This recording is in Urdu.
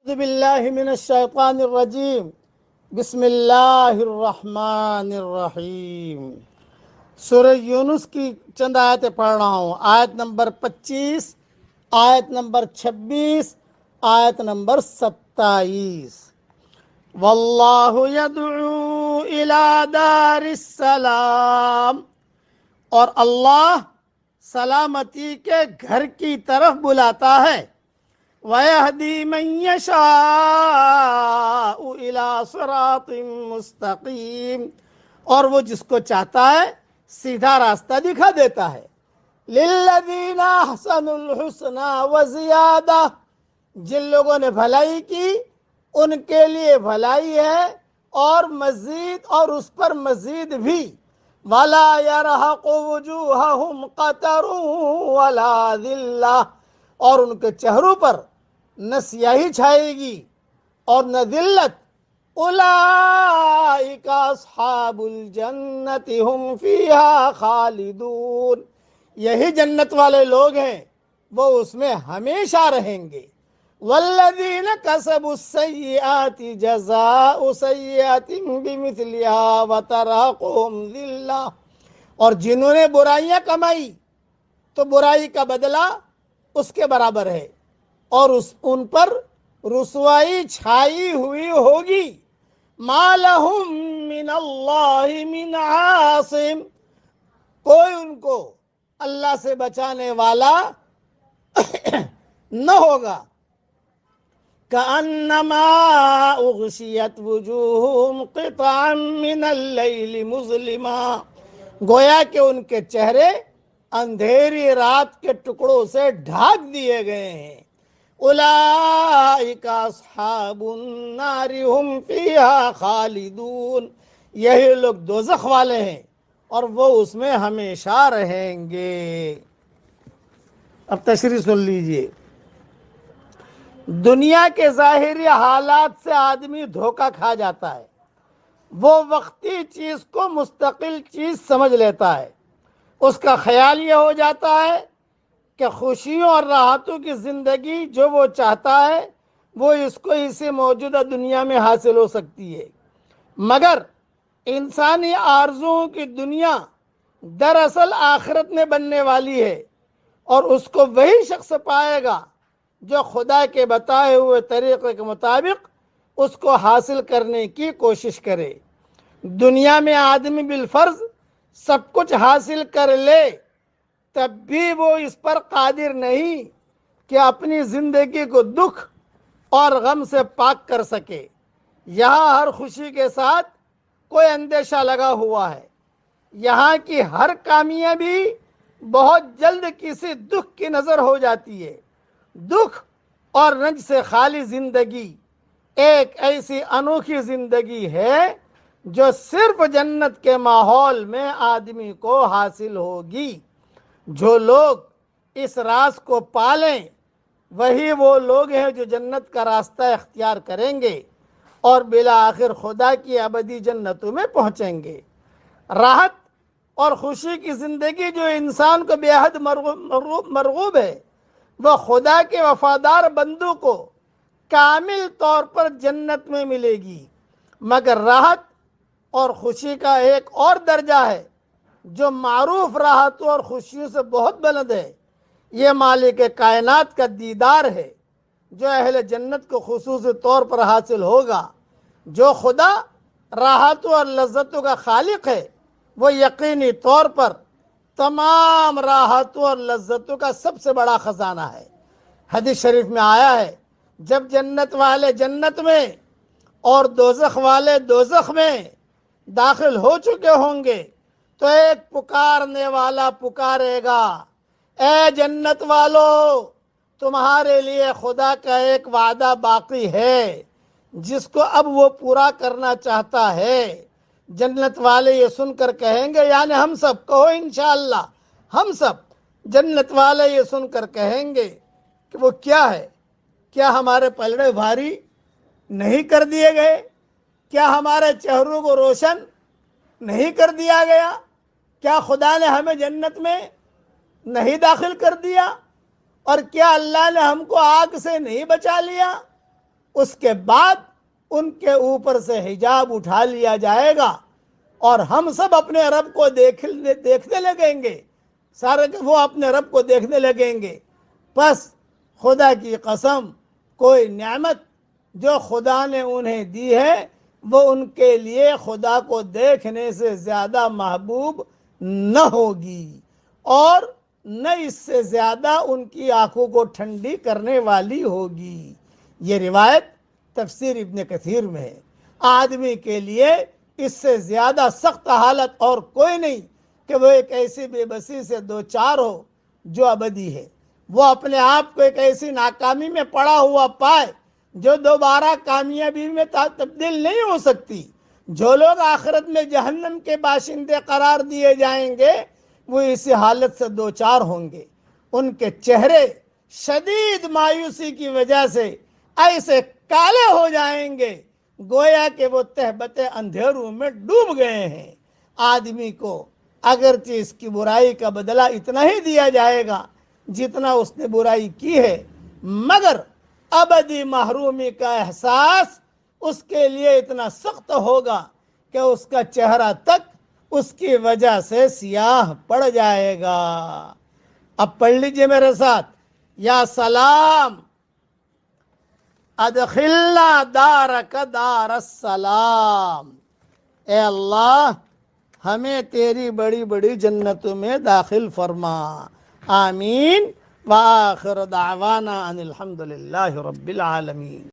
اعوذ باللہ من الشیطان الرجیم بسم اللہ الرحمن الرحیم۔ سورہ یونس کی چند آیتیں پڑھ رہا ہوں۔ آیت نمبر 25، آیت نمبر 26، آیت نمبر 27۔ واللہ یدعو الی دار السلام، اور اللہ سلامتی کے گھر کی طرف بلاتا ہے۔ وَيَهْدِي مَن يَشَاءُ إِلَىٰ صِرَاطٍ مُسْتَقِيمٍ، اور وہ جس کو چاہتا ہے سیدھا راستہ دکھا دیتا ہے۔ لِلَّذِينَ أَحْسَنُوا الْحُسْنَىٰ وَزِيَادَةٌ، جن لوگوں نے بھلائی کی ان کے لیے بھلائی ہے اور مزید، اور اس پر مزید بھی۔ وَلَا يَرْهَقُ وُجُوهَهُمْ قَتَرٌ وَلَا ذِلَّةٌ، اور ان کے چہروں پر نہ سیاہی چھائے گی اور نہ ذلت۔ اولئک اصحاب الجنت ہم فیہا خالدون، یہی جنت والے لوگ ہیں، وہ اس میں ہمیشہ رہیں گے۔ والذین کسبوا السیئات جزاء سیئۃ بمثلہا وترہقہم ذلہ، اور جنہوں نے برائیاں کمائی تو برائی کا بدلہ اس کے برابر ہے، اور ان پر رسوائی چھائی ہوئی ہوگی۔ ما لہم من اللہ من عاصم، کوئی ان کو اللہ سے بچانے والا نہ ہوگا۔ کأنما اغشیت وجوہہم قطعا من اللیل مظلما، گویا کہ ان کے چہرے اندھیری رات کے ٹکڑوں سے ڈھانپ دیے گئے ہیں۔ اولئک اصحاب النار ہم فیہا خالدون، یہی لوگ دوزخ والے ہیں اور وہ اس میں ہمیشہ رہیں گے۔ اب تشریح سن لیجئے۔ دنیا کے ظاہری حالات سے آدمی دھوکہ کھا جاتا ہے، وہ وقتی چیز کو مستقل چیز سمجھ لیتا ہے۔ اس کا خیال یہ ہو جاتا ہے کہ خوشیوں اور راحتوں کی زندگی جو وہ چاہتا ہے وہ اس کو اسی موجودہ دنیا میں حاصل ہو سکتی ہے، مگر انسانی آرزوؤں کی دنیا دراصل آخرت میں بننے والی ہے، اور اس کو وہی شخص پائے گا جو خدا کے بتائے ہوئے طریقے کے مطابق اس کو حاصل کرنے کی کوشش کرے۔ دنیا میں آدمی بالفرض سب کچھ حاصل کر لے، تب بھی وہ اس پر قادر نہیں کہ اپنی زندگی کو دکھ اور غم سے پاک کر سکے۔ یہاں ہر خوشی کے ساتھ کوئی اندیشہ لگا ہوا ہے، یہاں کی ہر کامیابی بہت جلد کسی دکھ کی نظر ہو جاتی ہے۔ دکھ اور رنج سے خالی زندگی ایک ایسی انوکھی زندگی ہے جو صرف جنت کے ماحول میں آدمی کو حاصل ہوگی۔ جو لوگ اس راز کو پالیں وہی وہ لوگ ہیں جو جنت کا راستہ اختیار کریں گے اور بالآخر خدا کی ابدی جنتوں میں پہنچیں گے۔ راحت اور خوشی کی زندگی جو انسان کو بے حد مرغوب ہے، وہ خدا کے وفادار بندوں کو کامل طور پر جنت میں ملے گی، مگر راحت اور خوشی کا ایک اور درجہ ہے جو معروف راحتوں اور خوشیوں سے بہت بلند ہے۔ یہ مالک کائنات کا دیدار ہے جو اہل جنت کو خصوصی طور پر حاصل ہوگا۔ جو خدا راحتوں اور لذتوں کا خالق ہے وہ یقینی طور پر تمام راحتوں اور لذتوں کا سب سے بڑا خزانہ ہے۔ حدیث شریف میں آیا ہے، جب جنت والے جنت میں اور دوزخ والے دوزخ میں داخل ہو چکے ہوں گے تو ایک پکارنے والا پکارے گا، اے جنت والو، تمہارے لیے خدا کا ایک وعدہ باقی ہے جس کو اب وہ پورا کرنا چاہتا ہے۔ جنت والے یہ سن کر کہیں گے، یعنی ہم سب، کہو انشاءاللہ ہم سب، جنت والے یہ سن کر کہیں گے کہ وہ کیا ہے؟ کیا ہمارے پلڑے بھاری نہیں کر دیے گئے؟ کیا ہمارے چہروں کو روشن نہیں کر دیا گیا؟ کیا خدا نے ہمیں جنت میں نہیں داخل کر دیا؟ اور کیا اللہ نے ہم کو آگ سے نہیں بچا لیا؟ اس کے بعد ان کے اوپر سے حجاب اٹھا لیا جائے گا اور ہم سب اپنے رب کو دیکھنے لگیں گے، سارے وہ اپنے رب کو دیکھنے لگیں گے۔ بس خدا کی قسم، کوئی نعمت جو خدا نے انہیں دی ہے وہ ان کے لیے خدا کو دیکھنے سے زیادہ محبوب نہ ہوگی، اور نہ اس سے زیادہ ان کی آنکھوں کو ٹھنڈی کرنے والی ہوگی۔ یہ روایت تفسیر ابن کثیر میں ہے۔ آدمی کے لیے اس سے زیادہ سخت حالت اور کوئی نہیں کہ وہ ایک ایسی بے بسی سے دوچار ہو جو ابدی ہے، وہ اپنے آپ کو ایک ایسی ناکامی میں پڑا ہوا پائے جو دوبارہ کامیابی میں تبدیل نہیں ہو سکتی۔ جو لوگ آخرت میں جہنم کے باشندے قرار دیے جائیں گے وہ اسی حالت سے دوچار ہوں گے۔ ان کے چہرے شدید مایوسی کی وجہ سے ایسے کالے ہو جائیں گے گویا کہ وہ تہبتے اندھیروں میں ڈوب گئے ہیں۔ آدمی کو اگرچہ اس کی برائی کا بدلہ اتنا ہی دیا جائے گا جتنا اس نے برائی کی ہے، مگر ابدی محرومی کا احساس اس کے لیے اتنا سخت ہوگا کہ اس کا چہرہ تک اس کی وجہ سے سیاہ پڑ جائے گا۔ اب پڑھ لیجئے میرے ساتھ، یا سلام ادخلنا دارک دار السلام، اے اللہ ہمیں تیری بڑی بڑی جنتوں میں داخل فرما، آمین۔ وآخر دعوانا ان الحمد للہ رب العالمین۔